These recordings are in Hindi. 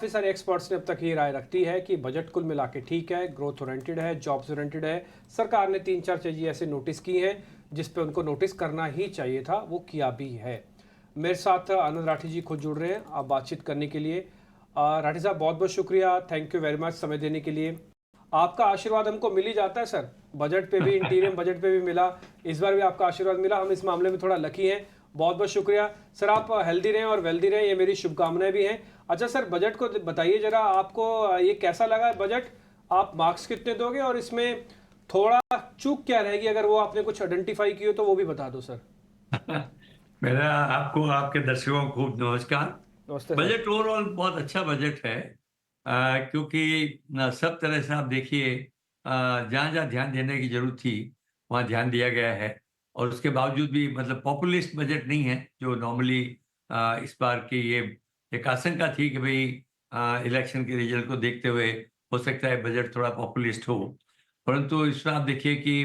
काफ़ी सारे एक्सपर्ट्स ने अब तक ये राय रखती है कि बजट कुल मिला के ठीक है, ग्रोथ ओरिएंटेड है, जॉब्स ओरिएंटेड है। सरकार ने 3-4 चीज़ें ऐसे नोटिस की हैं जिस पे उनको नोटिस करना ही चाहिए था, वो किया भी है। मेरे साथ आनंद राठी जी खुद जुड़ रहे हैं आप बातचीत करने के लिए। राठी साहब बहुत बहुत शुक्रिया, थैंक यू वेरी मच समय देने के लिए। आपका आशीर्वाद हमको मिल ही जाता है सर, बजट पे भी, इंटीरियम बजट पे भी मिला, इस बार भी आपका आशीर्वाद मिला। हम इस मामले में थोड़ा लकी हैं। बहुत बहुत शुक्रिया सर, आप हेल्दी रहें और वेल्दी रहें, ये मेरी शुभकामनाएं भी हैं। अच्छा सर, बजट को बताइए जरा, आपको ये कैसा लगा बजट? आप मार्क्स कितने दोगे और इसमें थोड़ा चूक क्या रहेगी, अगर वो आपने कुछ आइडेंटिफाई की हो तो वो भी बता दो सर। मेरा आपको आपके दर्शकों को खूब नमस्कार। नमस्ते सर। बजट ओवरऑल बहुत अच्छा बजट है। क्योंकि सब तरह से आप देखिए, जहाँ जहाँ ध्यान देने की जरूरत थी वहाँ ध्यान दिया गया है। और उसके बावजूद भी मतलब पॉपुलिस्ट बजट नहीं है जो नॉर्मली इस बार की ये एक आशंका थी कि भाई इलेक्शन के रिजल्ट को देखते हुए हो सकता है बजट थोड़ा पॉपुलिस्ट हो। परंतु इसमें आप देखिए कि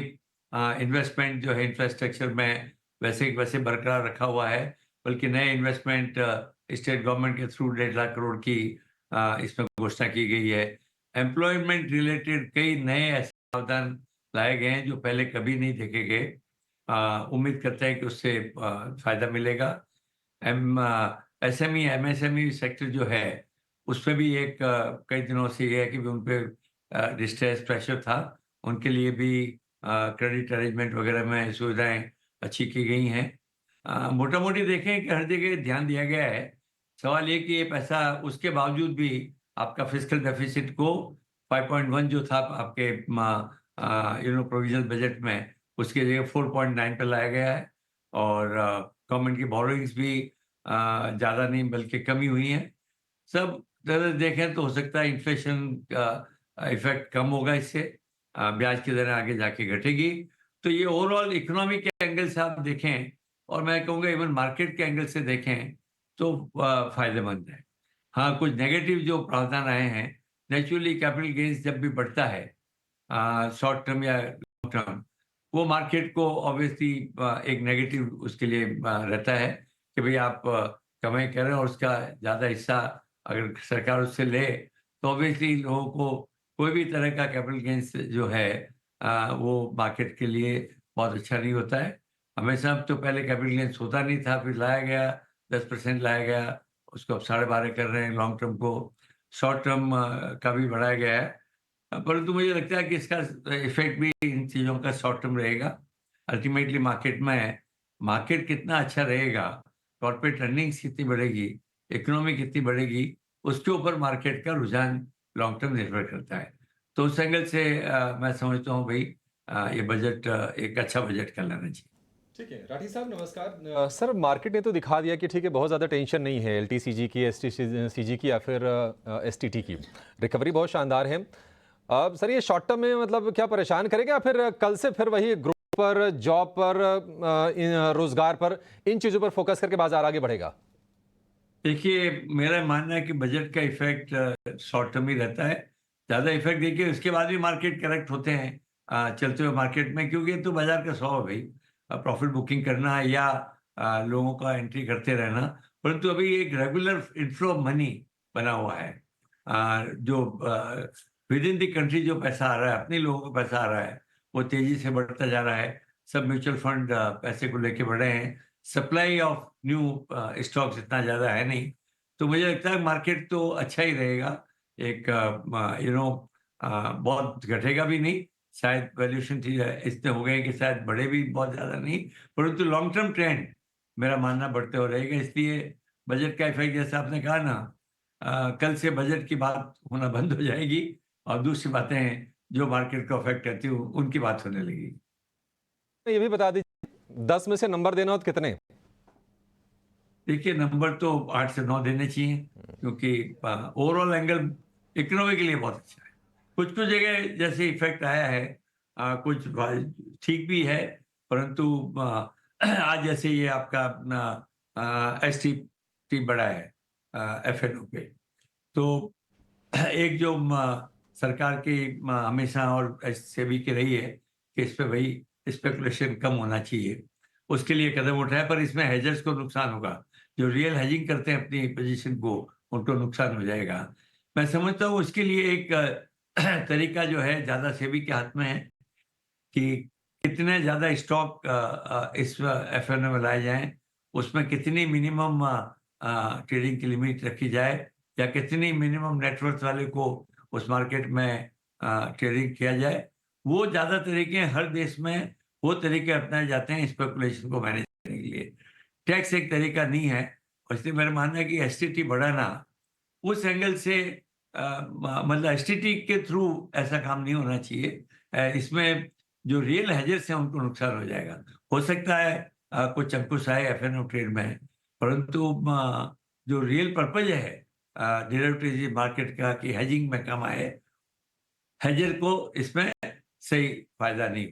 इन्वेस्टमेंट जो है इंफ्रास्ट्रक्चर में वैसे वैसे बरकरार रखा हुआ है। बल्कि नए इन्वेस्टमेंट स्टेट गवर्नमेंट के थ्रू 1.5 लाख करोड़ की इसमें घोषणा की गई है। एम्प्लॉयमेंट रिलेटेड कई नए ऐसे प्रावधान लाए गए हैं जो पहले कभी नहीं देखे गए। उम्मीद करते हैं कि उससे फायदा मिलेगा। एम एसएमई एमएसएमई सेक्टर जो है उसमें भी एक कई दिनों से ये है कि भी उन पे डिस्ट्रेस प्रेशर था। उनके लिए भी क्रेडिट अरेंजमेंट वगैरह में सुविधाएं अच्छी की गई हैं। मोटा मोटी देखें कि हर जगह ध्यान दिया गया है। सवाल ये कि ये पैसा उसके बावजूद भी आपका फिस्कल डेफिसिट को 5.1 जो था आपके प्रोविजनल बजट में, उसके जगह 4.9 पे लाया गया है। और गवर्नमेंट की बोरोइंग्स भी ज़्यादा नहीं बल्कि कमी हुई है। सब तरह से देखें तो हो सकता है इन्फ्लेशन का इफेक्ट कम होगा इससे। ब्याज की दरें आगे जाके घटेगी। तो ये ओवरऑल इकोनॉमी के एंगल से आप देखें और मैं कहूँगा इवन मार्केट के एंगल से देखें तो फायदेमंद है। हाँ, कुछ नेगेटिव जो प्रावधान आए हैं, नेचुरली कैपिटल गेन्स जब भी बढ़ता है शॉर्ट टर्म या लॉन्ग टर्म, वो मार्केट को ऑब्वियसली एक नेगेटिव उसके लिए रहता है कि भाई आप कमाई कर रहे हैं और उसका ज़्यादा हिस्सा अगर सरकार उससे ले तो ऑब्वियसली लोगों को कोई भी तरह का कैपिटल गेन्स जो है वो मार्केट के लिए बहुत अच्छा नहीं होता है। हमेशा अब तो पहले कैपिटल गेन्स होता नहीं था, फिर लाया गया, 10% लाया गया, उसको अब 12.5 कर रहे हैं लॉन्ग टर्म को। शॉर्ट टर्म का भी बढ़ाया गया है। परंतु मुझे लगता है कि इसका इफ़ेक्ट भी इन चीज़ों का शॉर्ट टर्म रहेगा। अल्टीमेटली मार्केट कितना अच्छा रहेगा, कॉर्पोरेट अर्निंग्स कितनी बढ़ेगी, इकोनॉमी कितनी बढ़ेगी, उसके ऊपर मार्केट का रुझान लॉन्ग टर्म निर्भर करता है। तो उस एंगल से मैं समझता हूँ भई ये बजट एक अच्छा बजट कहलाना चाहिए। ठीक है राठी साहब नमस्कार। सर मार्केट ने तो दिखा दिया कि ठीक है बहुत ज़्यादा टेंशन नहीं है एलटीसीजी की एसटीसीजी की या फिर एसटीटी की रिकवरी बहुत शानदार है। अब सर ये शॉर्ट टर्म में मतलब क्या परेशान करेगा या फिर कल से फिर वही ग्रोथ पर जॉब पर रोजगार पर इन चीज़ों पर फोकस करके बाजार आगे बढ़ेगा? देखिए, मेरा मानना है कि बजट का इफ़ेक्ट शॉर्ट टर्म ही रहता है। ज़्यादा इफ़ेक्ट देखिए उसके बाद भी मार्केट करेक्ट होते हैं चलते हुए मार्केट में, क्योंकि ये तो बाज़ार का स्वभाव है भई। प्रॉफ़िट बुकिंग करना या लोगों का एंट्री करते रहना। परंतु अभी एक रेगुलर इनफ्लो ऑफ मनी बना हुआ है। जो विदिन द कंट्री जो पैसा आ रहा है, अपने लोगों को पैसा आ रहा है, वो तेज़ी से बढ़ता जा रहा है। सब म्यूचुअल फंड पैसे को लेके बढ़े हैं। सप्लाई ऑफ न्यू स्टॉक्स इतना ज़्यादा है नहीं। तो मुझे लगता है मार्केट तो अच्छा ही रहेगा। एक बहुत घटेगा भी नहीं। शायद वैल्यूएशन इतने हो गए कि शायद बढ़े भी बहुत ज़्यादा नहीं। परंतु लॉन्ग टर्म ट्रेंड मेरा मानना बढ़ते हुए रहेगा। इसलिए बजट का इफ़ेक्ट जैसे आपने कहा ना, कल से बजट की बात होना बंद हो जाएगी और दूसरी बातें जो मार्केट को अफ़ेक्ट करती हैं उनकी बात होने लगेगी। ये भी बता दीजिए 10 में से नंबर देना हो तो कितने? देखिए, नंबर तो 8 से 9 देने चाहिए, क्योंकि ओवरऑल एंगल इकोनॉमी के लिए बहुत अच्छा है। कुछ-कुछ जगह जैसे इफ़ेक्ट आया है, कुछ ठीक भी है, परंतु आज जैसे ये आपका अपना एसटीटी बढ़ा है एफएनओ पे। तो एक जो सरकार की हमेशा और सेबी की रही है कि इस पे भई स्पेकुलेशन कम होना चाहिए, उसके लिए कदम उठाया, पर इसमें हेजर्स को नुकसान होगा। जो रियल हेजिंग करते हैं अपनी पोज़ीशन को, उनको नुकसान हो जाएगा। मैं समझता हूँ उसके लिए एक तरीका जो है ज़्यादा सेबी के हाथ में है कि कितने ज़्यादा स्टॉक इस एफएनओ में लाए जाएँ, उसमें कितनी मिनिमम ट्रेडिंग की लिमिट रखी जाए या कितनी मिनिमम नेटवर्थ वाले को उस मार्केट में ट्रेडिंग किया जाए। वो ज़्यादा तरीके हर देश में वो तरीके अपनाए जाते हैं स्पेकुलेशन को मैनेज करने के लिए। टैक्स एक तरीका नहीं है और इसलिए मेरा मानना है कि एसटीटी बढ़ाना उस एंगल से मतलब एसटीटी के थ्रू ऐसा काम नहीं होना चाहिए। इसमें जो रियल हेजर्स हैं उनको नुकसान हो जाएगा। हो सकता है कुछ अंकुश आए एफएनओ ट्रेड में, परंतु जो रियल पर्पज़ है डेरिवेटिव मार्केट का कि हेजिंग में कम आए, हेजर को इसमें सही फ़ायदा नहीं।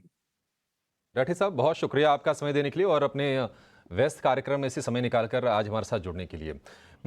राठी साहब, बहुत शुक्रिया आपका समय देने के लिए और अपने व्यस्त कार्यक्रम में से समय निकालकर आज हमारे साथ जुड़ने के लिए।